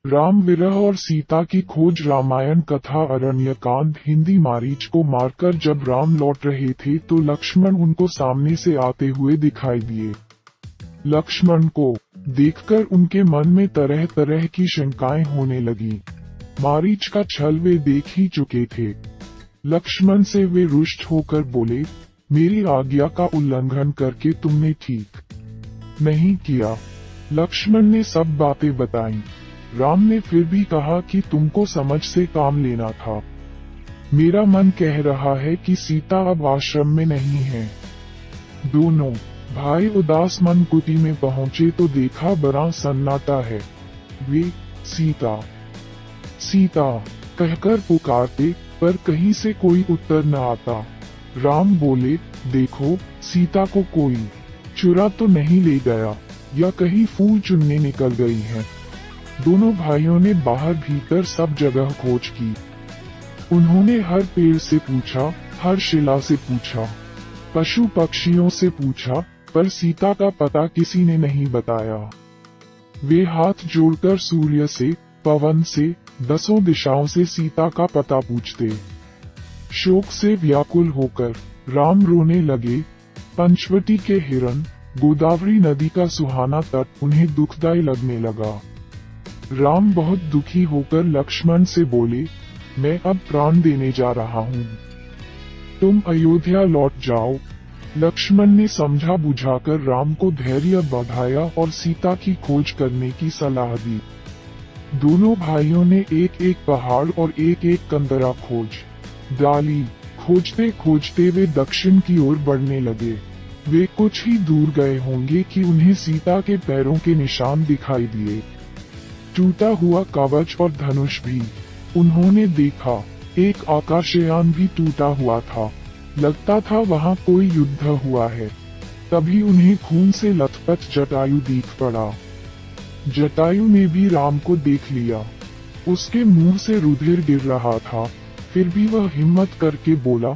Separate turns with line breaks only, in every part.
राम विरह और सीता की खोज। रामायण कथा अरण्यकांड। हिंदी। मारीच को मारकर जब राम लौट रहे थे तो लक्ष्मण उनको सामने से आते हुए दिखाई दिए। लक्ष्मण को देखकर उनके मन में तरह तरह की शंकाएं होने लगी। मारीच का छल वे देख ही चुके थे। लक्ष्मण से वे रुष्ट होकर बोले, मेरी आज्ञा का उल्लंघन करके तुमने ठीक नहीं किया। लक्ष्मण ने सब बातें बताईं। राम ने फिर भी कहा कि तुमको समझ से काम लेना था। मेरा मन कह रहा है कि सीता अब आश्रम में नहीं है। दोनों भाई उदास मन कुटी में पहुंचे तो देखा बड़ा सन्नाटा है। वे सीता सीता कहकर पुकारते पर कहीं से कोई उत्तर न आता। राम बोले, देखो सीता को कोई चुरा तो नहीं ले गया या कहीं फूल चुनने निकल गई है। दोनों भाइयों ने बाहर भीतर सब जगह खोज की। उन्होंने हर पेड़ से पूछा, हर शिला से पूछा, पशु पक्षियों से पूछा, पर सीता का पता किसी ने नहीं बताया। वे हाथ जोड़कर सूर्य से, पवन से, दसों दिशाओं से सीता का पता पूछते। शोक से व्याकुल होकर राम रोने लगे। पंचवटी के हिरण, गोदावरी नदी का सुहाना तट उन्हें दुखदायी लगने लगा। राम बहुत दुखी होकर लक्ष्मण से बोले, मैं अब प्राण देने जा रहा हूँ, तुम अयोध्या लौट जाओ। लक्ष्मण ने समझा बुझाकर राम को धैर्य बढ़ाया और सीता की खोज करने की सलाह दी। दोनों भाइयों ने एक एक पहाड़ और एक एक कंदरा खोज डाली। खोजते खोजते वे दक्षिण की ओर बढ़ने लगे। वे कुछ ही दूर गए होंगे कि उन्हें सीता के पैरों के निशान दिखाई दिए। टूटा हुआ कवच और धनुष भी उन्होंने देखा। एक आकाशयान भी टूटा हुआ था। लगता था वहाँ कोई युद्ध हुआ है। तभी उन्हें खून से लथपथ जटायु दिख पड़ा। जटायु ने भी राम को देख लिया। उसके मुंह से रुधिर गिर रहा था, फिर भी वह हिम्मत करके बोला,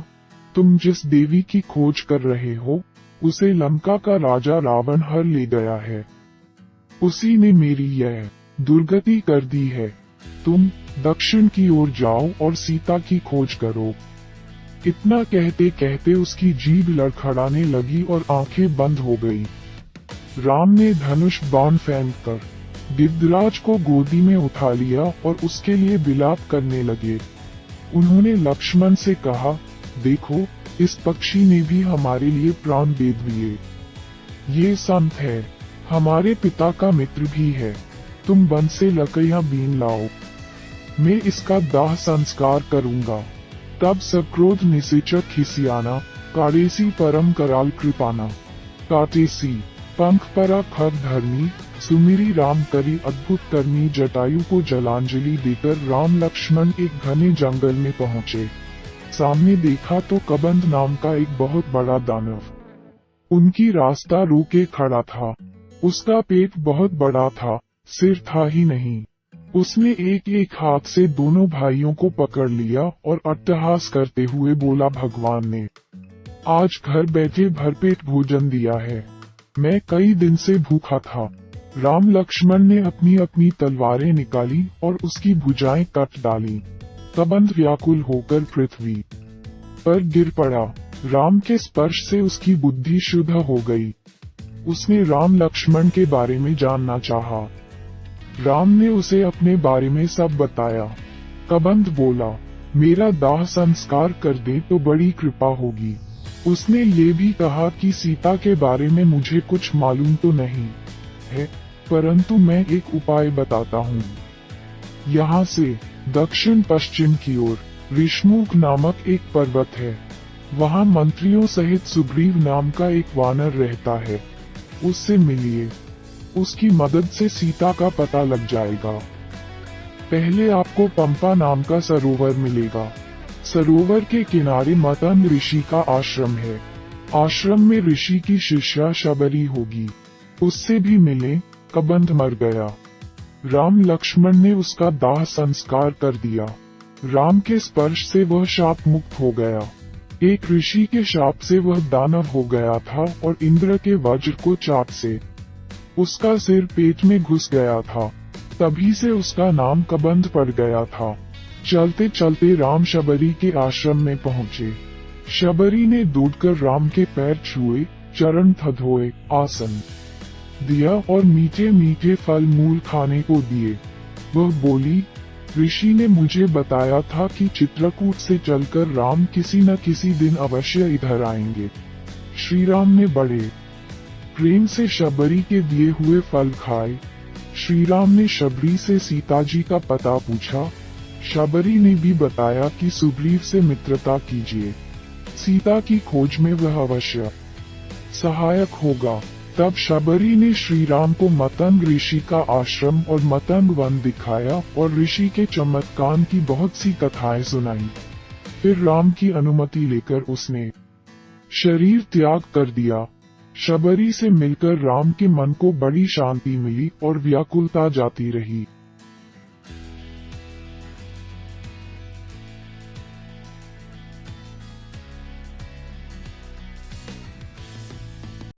तुम जिस देवी की खोज कर रहे हो, उसे लंका का राजा रावण हर ले गया है। उसी ने मेरी यह दुर्गति कर दी है। तुम दक्षिण की ओर जाओ और सीता की खोज करो। इतना कहते कहते उसकी जीभ लड़खड़ाने लगी और आंखें बंद हो गई। राम ने धनुष बाण फेंककर गिद्धराज को गोदी में उठा लिया और उसके लिए विलाप करने लगे। उन्होंने लक्ष्मण से कहा, देखो इस पक्षी ने भी हमारे लिए प्राण दे दिए। ये संत है, हमारे पिता का मित्र भी है। तुम वन से लकड़ियां बीन लाओ, मैं इसका दाह संस्कार करूंगा। तब सक्रोध निशिचर खिसियाना, कारेसी परम कराल कृपाना। काटेसी पंख परा खर धरनी, सुमिरी राम करी अद्भुत करनी। जटायु को जलांजलि देकर राम लक्ष्मण एक घने जंगल में पहुँचे। सामने देखा तो कबंध नाम का एक बहुत बड़ा दानव उनकी रास्ता रोके खड़ा था। उसका पेट बहुत बड़ा था, सिर था ही नहीं। उसने एक एक हाथ से दोनों भाइयों को पकड़ लिया और अट्टहास करते हुए बोला, भगवान ने आज घर बैठे भरपेट भोजन दिया है। मैं कई दिन से भूखा था। राम लक्ष्मण ने अपनी अपनी तलवारें निकाली और उसकी भुजाएं काट डाली। कबंध व्याकुल होकर पृथ्वी पर गिर पड़ा। राम के स्पर्श से उसकी बुद्धि शुद्ध हो गई। उसने राम लक्ष्मण के बारे में जानना चाहा। राम ने उसे अपने बारे में सब बताया। कबंध बोला, मेरा दाह संस्कार कर दे तो बड़ी कृपा होगी। उसने ये भी कहा कि सीता के बारे में मुझे कुछ मालूम तो नहीं है, परंतु मैं एक उपाय बताता हूँ। यहाँ से दक्षिण पश्चिम की ओर ऋषमुख नामक एक पर्वत है। वहाँ मंत्रियों सहित सुग्रीव नाम का एक वानर रहता है। उससे मिलिए, उसकी मदद से सीता का पता लग जाएगा। पहले आपको पंपा नाम का सरोवर मिलेगा। सरोवर के किनारे मतंग ऋषि का आश्रम है। आश्रम में ऋषि की शिष्या शबरी होगी। उससे भी मिले। कबंध मर गया। राम लक्ष्मण ने उसका दाह संस्कार कर दिया। राम के स्पर्श से वह शाप मुक्त हो गया। एक ऋषि के शाप से वह दानव हो गया था और इंद्र के वज्र को चाट से उसका सिर पेट में घुस गया था। तभी से उसका नाम कबंध पड़ गया था। चलते चलते राम शबरी के आश्रम में पहुंचे। शबरी ने दौड़कर राम के पैर छुए, चरण थधोए, आसन दिया और मीठे मीठे फल मूल खाने को दिए। वह बोली, ऋषि ने मुझे बताया था कि चित्रकूट से चलकर राम किसी न किसी दिन अवश्य इधर आएंगे। श्री राम ने बड़े प्रेम से शबरी के दिए हुए फल खाए। श्री राम ने शबरी से सीता जी का पता पूछा। शबरी ने भी बताया कि सुग्रीव से मित्रता कीजिए, सीता की खोज में वह अवश्य सहायक होगा। तब शबरी ने श्री राम को मतंग ऋषि का आश्रम और मतंग वन दिखाया और ऋषि के चमत्कार की बहुत सी कथाएं सुनाई। फिर राम की अनुमति लेकर उसने शरीर त्याग कर दिया। शबरी से मिलकर राम के मन को बड़ी शांति मिली और व्याकुलता जाती रही।